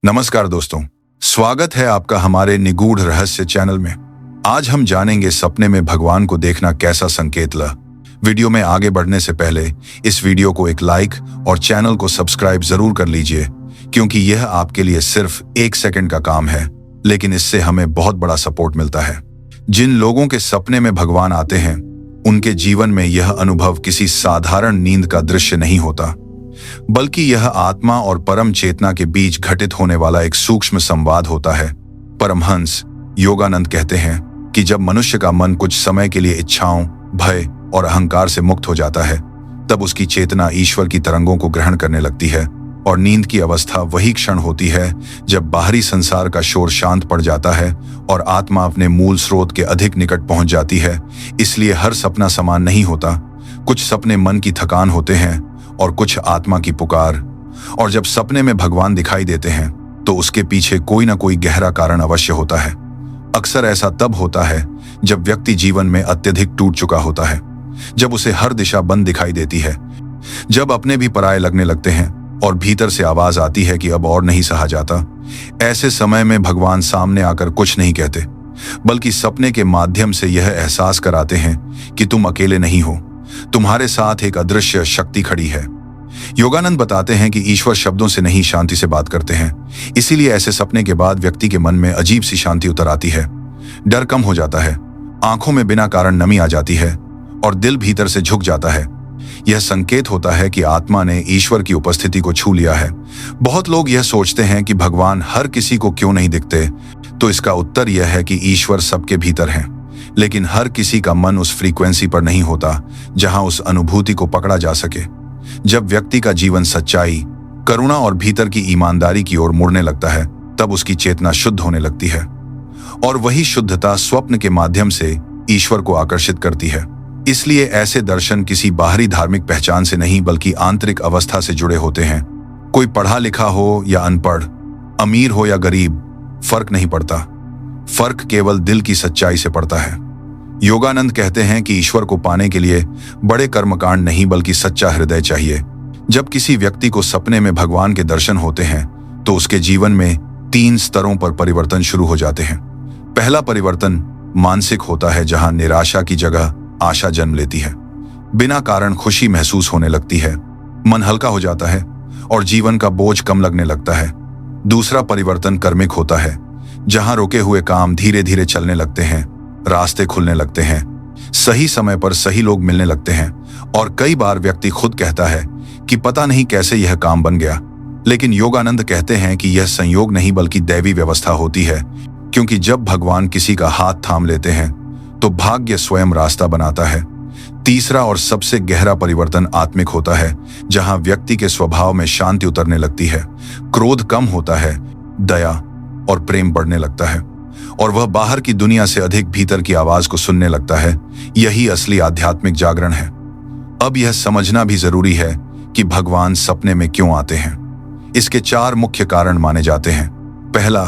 नमस्कार दोस्तों, स्वागत है आपका हमारे निगूढ़ रहस्य चैनल में। आज हम जानेंगे सपने में भगवान को देखना कैसा संकेत ला। वीडियो में आगे बढ़ने से पहले इस वीडियो को एक लाइक और चैनल को सब्सक्राइब जरूर कर लीजिए, क्योंकि यह आपके लिए सिर्फ 1 सेकंड का काम है, लेकिन इससे हमें बहुत बड़ा सपोर्ट मिलता है। जिन लोगों के सपने में भगवान आते हैं, उनके जीवन में यह अनुभव किसी साधारण नींद का दृश्य नहीं होता, बल्कि यह आत्मा और परम चेतना के बीच घटित होने वाला एक सूक्ष्म संवाद होता है। परमहंस योगानंद कहते हैं कि जब मनुष्य का मन कुछ समय के लिए इच्छाओं, भय और अहंकार से मुक्त हो जाता है, तब उसकी चेतना ईश्वर की तरंगों को ग्रहण करने लगती है। और नींद की अवस्था वही क्षण होती है जब बाहरी संसार का शोर शांत पड़ जाता है और आत्मा अपने मूल स्रोत के अधिक निकट पहुंच जाती है। इसलिए हर सपना समान नहीं होता। कुछ सपने मन की थकान होते हैं और कुछ आत्मा की पुकार। और जब सपने में भगवान दिखाई देते हैं, तो उसके पीछे कोई ना कोई गहरा कारण अवश्य होता है। अक्सर ऐसा तब होता है जब व्यक्ति जीवन में अत्यधिक टूट चुका होता है, जब उसे हर दिशा बंद दिखाई देती है, जब अपने भी पराये लगने लगते हैं और भीतर से आवाज आती है कि अब और नहीं सहा जाता। ऐसे समय में भगवान सामने आकर कुछ नहीं कहते, बल्कि सपने के माध्यम से यह एहसास कराते हैं कि तुम अकेले नहीं हो, तुम्हारे साथ एक अदृश्य शक्ति खड़ी है। योगानंद बताते हैं कि ईश्वर शब्दों से नहीं, शांति से बात करते हैं। इसीलिए ऐसे सपने के बाद व्यक्ति के मन में अजीब सी शांति उतर आती है, डर कम हो जाता है, आंखों में बिना कारण नमी आ जाती है और दिल भीतर से झुक जाता है। यह संकेत होता है कि आत्मा ने ईश्वर की उपस्थिति को छू लिया है। बहुत लोग यह सोचते हैं कि भगवान हर किसी को क्यों नहीं दिखते, तो इसका उत्तर यह है कि ईश्वर सबके भीतर है, लेकिन हर किसी का मन उस फ्रीक्वेंसी पर नहीं होता जहां उस अनुभूति को पकड़ा जा सके। जब व्यक्ति का जीवन सच्चाई, करुणा और भीतर की ईमानदारी की ओर मुड़ने लगता है, तब उसकी चेतना शुद्ध होने लगती है और वही शुद्धता स्वप्न के माध्यम से ईश्वर को आकर्षित करती है। इसलिए ऐसे दर्शन किसी बाहरी धार्मिक पहचान से नहीं, बल्कि आंतरिक अवस्था से जुड़े होते हैं। कोई पढ़ा लिखा हो या अनपढ़, अमीर हो या गरीब, फर्क नहीं पड़ता। फर्क केवल दिल की सच्चाई से पड़ता है। योगानंद कहते हैं कि ईश्वर को पाने के लिए बड़े कर्मकांड नहीं, बल्कि सच्चा हृदय चाहिए। जब किसी व्यक्ति को सपने में भगवान के दर्शन होते हैं, तो उसके जीवन में 3 स्तरों पर परिवर्तन शुरू हो जाते हैं। पहला परिवर्तन मानसिक होता है, जहां निराशा की जगह आशा जन्म लेती है। बिना कारण खुशी महसूस होने लगती है, मन हल्का हो जाता है और जीवन का बोझ कम लगने लगता है। दूसरा परिवर्तन कर्मिक होता है, जहां रुके हुए काम धीरे धीरे चलने लगते हैं, रास्ते खुलने लगते हैं, सही समय पर सही लोग मिलने लगते हैं और कई बार व्यक्ति खुद कहता है कि पता नहीं कैसे यह काम बन गया। लेकिन योगानंद कहते हैं कि यह संयोग नहीं, बल्कि दैवी व्यवस्था होती है, क्योंकि जब भगवान किसी का हाथ थाम लेते हैं, तो भाग्य स्वयं रास्ता बनाता है। तीसरा और सबसे गहरा परिवर्तन आत्मिक होता है, जहां व्यक्ति के स्वभाव में शांति उतरने लगती है, क्रोध कम होता है, दया और प्रेम बढ़ने लगता है और वह बाहर की दुनिया से अधिक भीतर की आवाज को सुनने लगता है। यही असली आध्यात्मिक जागरण है। अब यह समझना भी जरूरी है कि भगवान सपने में क्यों आते हैं। इसके 4 मुख्य कारण माने जाते हैं। पहला,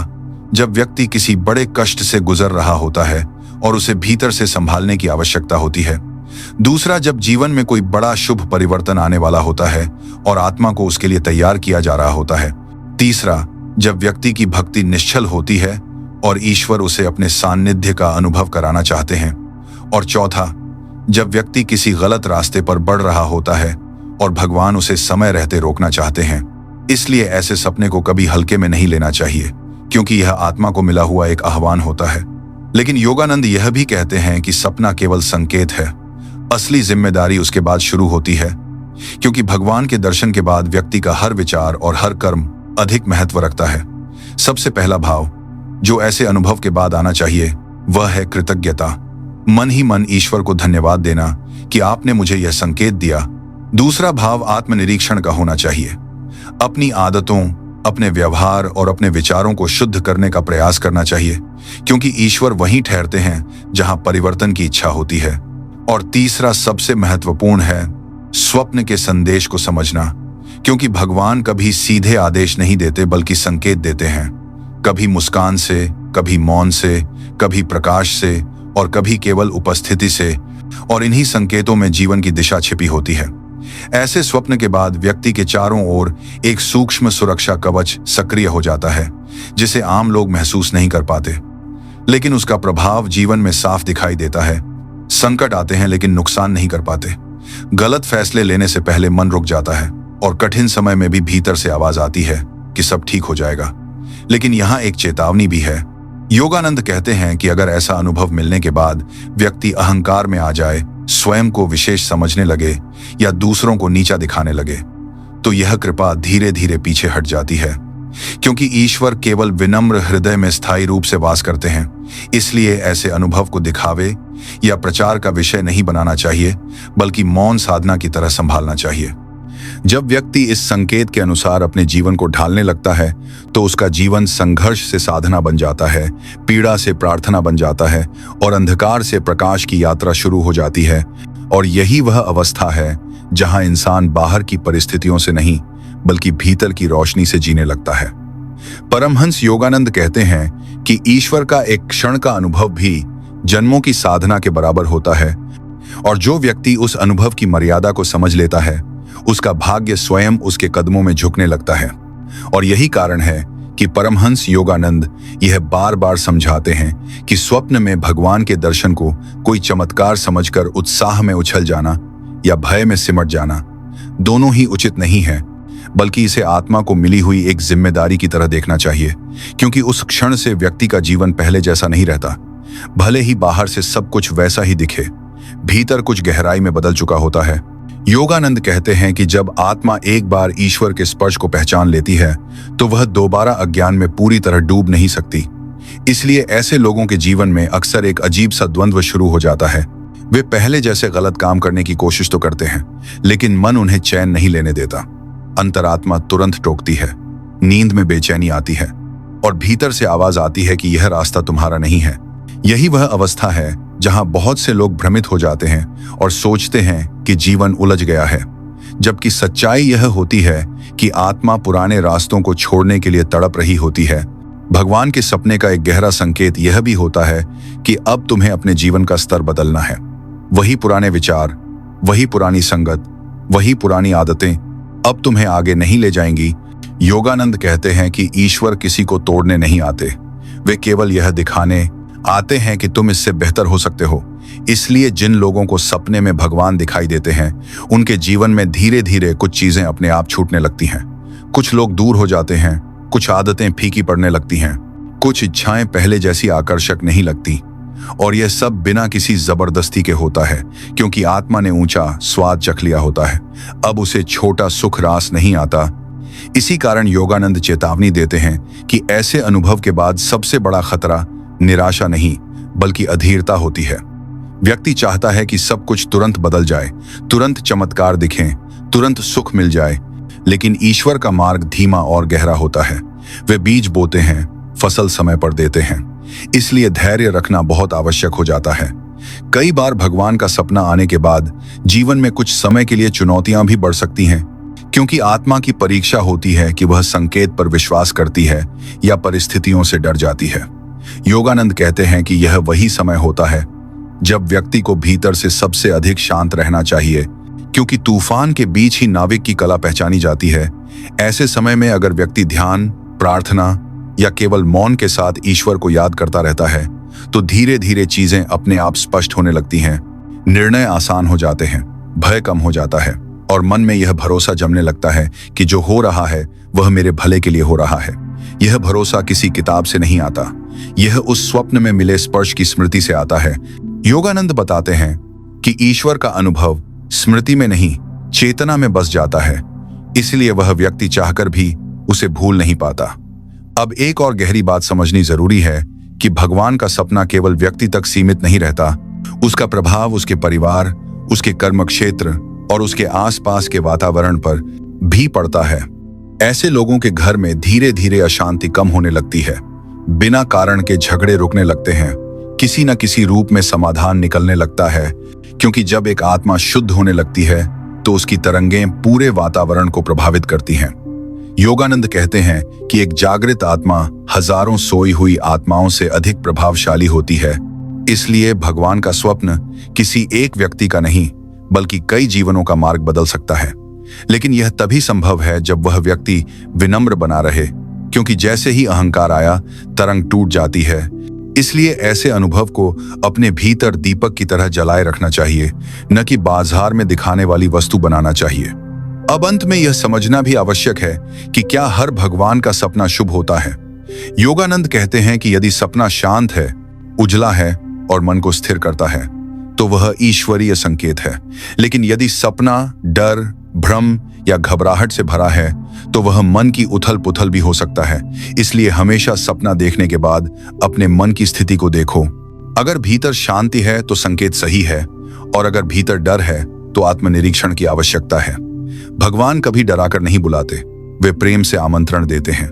जब व्यक्ति किसी बड़े कष्ट से गुजर रहा होता है और उसे भीतर से संभालने की आवश्यकता होती है। दूसरा, जब जीवन में कोई बड़ा शुभ परिवर्तन आने वाला होता है और आत्मा को उसके लिए तैयार किया जा रहा होता है। तीसरा, जब व्यक्ति की भक्ति निश्चल होती है और ईश्वर उसे अपने सान्निध्य का अनुभव कराना चाहते हैं। और चौथा, जब व्यक्ति किसी गलत रास्ते पर बढ़ रहा होता है और भगवान उसे समय रहते रोकना चाहते हैं। इसलिए ऐसे सपने को कभी हल्के में नहीं लेना चाहिए, क्योंकि यह आत्मा को मिला हुआ एक आह्वान होता है। लेकिन योगानंद यह भी कहते हैं कि सपना केवल संकेत है, असली जिम्मेदारी उसके बाद शुरू होती है, क्योंकि भगवान के दर्शन के बाद व्यक्ति का हर विचार और हर कर्म अधिक महत्व रखता है। सबसे पहला भाव जो ऐसे अनुभव के बाद आना चाहिए, वह है कृतज्ञता। मन ही मन ईश्वर को धन्यवाद देना कि आपने मुझे यह संकेत दिया। दूसरा भाव आत्मनिरीक्षण का होना चाहिए। अपनी आदतों, अपने व्यवहार और अपने विचारों को शुद्ध करने का प्रयास करना चाहिए, क्योंकि ईश्वर वहीं ठहरते हैं जहां परिवर्तन की इच्छा होती है। और तीसरा सबसे महत्वपूर्ण है स्वप्न के संदेश को समझना, क्योंकि भगवान कभी सीधे आदेश नहीं देते, बल्कि संकेत देते हैं। कभी मुस्कान से, कभी मौन से, कभी प्रकाश से और कभी केवल उपस्थिति से। और इन्हीं संकेतों में जीवन की दिशा छिपी होती है। ऐसे स्वप्न के बाद व्यक्ति के चारों ओर एक सूक्ष्म सुरक्षा कवच सक्रिय हो जाता है, जिसे आम लोग महसूस नहीं कर पाते, लेकिन उसका प्रभाव जीवन में साफ दिखाई देता है। संकट आते हैं लेकिन नुकसान नहीं कर पाते। गलत फैसले लेने से पहले मन रुक जाता है और कठिन समय में भी भीतर से आवाज आती है कि सब ठीक हो जाएगा। लेकिन यहाँ एक चेतावनी भी है। योगानंद कहते हैं कि अगर ऐसा अनुभव मिलने के बाद व्यक्ति अहंकार में आ जाए, स्वयं को विशेष समझने लगे या दूसरों को नीचा दिखाने लगे, तो यह कृपा धीरे धीरे पीछे हट जाती है। क्योंकि ईश्वर केवल विनम्र हृदय में स्थायी रूप से वास करते हैं, इसलिए ऐसे अनुभव को दिखावे या प्रचार का विषय नहीं बनाना चाहिए, बल्कि मौन साधना की तरह संभालना चाहिए। जब व्यक्ति इस संकेत के अनुसार अपने जीवन को ढालने लगता है, तो उसका जीवन संघर्ष से साधना बन जाता है, पीड़ा से प्रार्थना बन जाता है और अंधकार से प्रकाश की यात्रा शुरू हो जाती है। और यही वह अवस्था है जहां इंसान बाहर की परिस्थितियों से नहीं, बल्कि भीतर की रोशनी से जीने लगता है। परमहंस योगानंद कहते हैं कि ईश्वर का एक क्षण का अनुभव भी जन्मों की साधना के बराबर होता है, और जो व्यक्ति उस अनुभव की मर्यादा को समझ लेता है, उसका भाग्य स्वयं उसके कदमों में झुकने लगता है। और यही कारण है कि परमहंस योगानंद यह बार बार समझाते हैं कि स्वप्न में भगवान के दर्शन को कोई चमत्कार समझकर उत्साह में उछल जाना या भय में सिमट जाना दोनों ही उचित नहीं है, बल्कि इसे आत्मा को मिली हुई एक जिम्मेदारी की तरह देखना चाहिए। क्योंकि उस क्षण से व्यक्ति का जीवन पहले जैसा नहीं रहता। भले ही बाहर से सब कुछ वैसा ही दिखे, भीतर कुछ गहराई में बदल चुका होता है। योगानंद कहते हैं कि जब आत्मा एक बार ईश्वर के स्पर्श को पहचान लेती है, तो वह दोबारा अज्ञान में पूरी तरह डूब नहीं सकती। इसलिए ऐसे लोगों के जीवन में अक्सर एक अजीब सा द्वंद्व शुरू हो जाता है। वे पहले जैसे गलत काम करने की कोशिश तो करते हैं, लेकिन मन उन्हें चैन नहीं लेने देता। अंतरात्मा तुरंत टोकती है, नींद में बेचैनी आती है और भीतर से आवाज आती है कि यह रास्ता तुम्हारा नहीं है। यही वह अवस्था है जहां बहुत से लोग भ्रमित हो जाते हैं और सोचते हैं कि जीवन उलझ गया है, जबकि सच्चाई यह होती है कि आत्मा पुराने रास्तों को छोड़ने के लिए तड़प रही होती है। भगवान के सपने का एक गहरा संकेत यह भी होता है कि अब तुम्हें अपने जीवन का स्तर बदलना है। वही पुराने विचार, वही पुरानी संगत, वही पुरानी आदतें अब तुम्हें आगे नहीं ले जाएंगी। योगानंद कहते हैं कि ईश्वर किसी को तोड़ने नहीं आते, वे केवल यह दिखाने आते हैं कि तुम इससे बेहतर हो सकते हो। इसलिए जिन लोगों को सपने में भगवान दिखाई देते हैं, उनके जीवन में धीरे धीरे कुछ चीजें अपने आप छूटने लगती हैं। कुछ लोग दूर हो जाते हैं, कुछ आदतें फीकी पड़ने लगती हैं, कुछ इच्छाएं पहले जैसी आकर्षक नहीं लगती, और यह सब बिना किसी जबरदस्ती के होता है, क्योंकि आत्मा ने ऊंचा स्वाद चख लिया होता है। अब उसे छोटा सुख रास नहीं आता। इसी कारण योगानंद चेतावनी देते हैं कि ऐसे अनुभव के बाद सबसे बड़ा खतरा निराशा नहीं, बल्कि अधीरता होती है। व्यक्ति चाहता है कि सब कुछ तुरंत बदल जाए, तुरंत चमत्कार दिखें, तुरंत सुख मिल जाए, लेकिन ईश्वर का मार्ग धीमा और गहरा होता है। वे बीज बोते हैं, फसल समय पर देते हैं। इसलिए धैर्य रखना बहुत आवश्यक हो जाता है। कई बार भगवान का सपना आने के बाद जीवन में कुछ समय के लिए चुनौतियां भी बढ़ सकती हैं, क्योंकि आत्मा की परीक्षा होती है कि वह संकेत पर विश्वास करती है या परिस्थितियों से डर जाती है। योगानंद कहते हैं कि यह वही समय होता है जब व्यक्ति को भीतर से सबसे अधिक शांत रहना चाहिए, क्योंकि तूफान के बीच ही नाविक की कला पहचानी जाती है। ऐसे समय में अगर व्यक्ति ध्यान, प्रार्थना या केवल मौन के साथ ईश्वर को याद करता रहता है, तो धीरे धीरे चीजें अपने आप स्पष्ट होने लगती हैं। निर्णय आसान हो जाते हैं, भय कम हो जाता है और मन में यह भरोसा जमने लगता है कि जो हो रहा है वह मेरे भले के लिए हो रहा है। यह भरोसा किसी किताब से नहीं आता, यह उस स्वप्न में मिले स्पर्श की स्मृति से आता है। योगानंद बताते हैं कि ईश्वर का अनुभव स्मृति में नहीं, चेतना में बस जाता है, इसलिए वह व्यक्ति चाहकर भी उसे भूल नहीं पाता। अब एक और गहरी बात समझनी जरूरी है कि भगवान का सपना केवल व्यक्ति तक सीमित नहीं रहता, उसका प्रभाव उसके परिवार, उसके कर्म क्षेत्र और उसके आसपास के वातावरण पर भी पड़ता है। ऐसे लोगों के घर में धीरे धीरे अशांति कम होने लगती है, बिना कारण के झगड़े रुकने लगते हैं, किसी न किसी रूप में समाधान निकलने लगता है, क्योंकि जब एक आत्मा शुद्ध होने लगती है तो उसकी तरंगें पूरे वातावरण को प्रभावित करती हैं। योगानंद कहते हैं कि एक जागृत आत्मा हजारों सोई हुई आत्माओं से अधिक प्रभावशाली होती है। इसलिए भगवान का स्वप्न किसी एक व्यक्ति का नहीं, बल्कि कई जीवनों का मार्ग बदल सकता है। लेकिन यह तभी संभव है जब वह व्यक्ति विनम्र बना रहे, क्योंकि जैसे ही अहंकार आया, तरंग टूट जाती है। इसलिए ऐसे अनुभव को अपने भीतर दीपक की तरह जलाए रखना चाहिए, न कि बाजार में दिखाने वाली वस्तु बनाना चाहिए। अब अंत में यह समझना भी आवश्यक है कि क्या हर भगवान का सपना शुभ होता है। योगानंद कहते हैं कि यदि सपना शांत है, उजला है और मन को स्थिर करता है, तो वह ईश्वरीय संकेत है। लेकिन यदि सपना डर, भ्रम या घबराहट से भरा है, तो वह मन की उथल पुथल भी हो सकता है। इसलिए हमेशा सपना देखने के बाद अपने मन की स्थिति को देखो। अगर भीतर शांति है तो संकेत सही है, और अगर भीतर डर है तो आत्मनिरीक्षण की आवश्यकता है। भगवान कभी डराकर नहीं बुलाते, वे प्रेम से आमंत्रण देते हैं।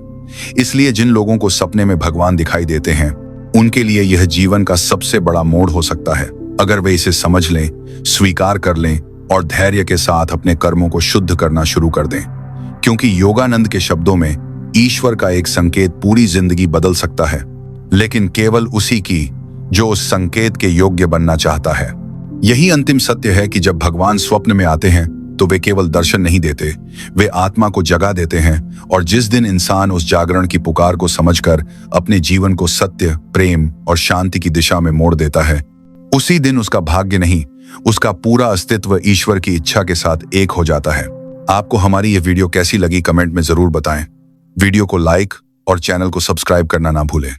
इसलिए जिन लोगों को सपने में भगवान दिखाई देते हैं, उनके लिए यह जीवन का सबसे बड़ा मोड़ हो सकता है, अगर वे इसे समझ लें, स्वीकार कर लें और धैर्य के साथ अपने कर्मों को शुद्ध करना शुरू कर दें। क्योंकि योगानंद के शब्दों में ईश्वर का एक संकेत पूरी जिंदगी बदल सकता है, लेकिन केवल उसी की जो उस संकेत के योग्य बनना चाहता है। यही अंतिम सत्य है कि जब भगवान स्वप्न में आते हैं तो वे केवल दर्शन नहीं देते, वे आत्मा को जगा देते हैं। और जिस दिन इंसान उस जागरण की पुकार को समझकर अपने जीवन को सत्य, प्रेम और शांति की दिशा में मोड़ देता है, उसी दिन उसका भाग्य नहीं, उसका पूरा अस्तित्व ईश्वर की इच्छा के साथ एक हो जाता है। आपको हमारी यह वीडियो कैसी लगी कमेंट में जरूर बताएं। वीडियो को लाइक और चैनल को सब्सक्राइब करना ना भूलें।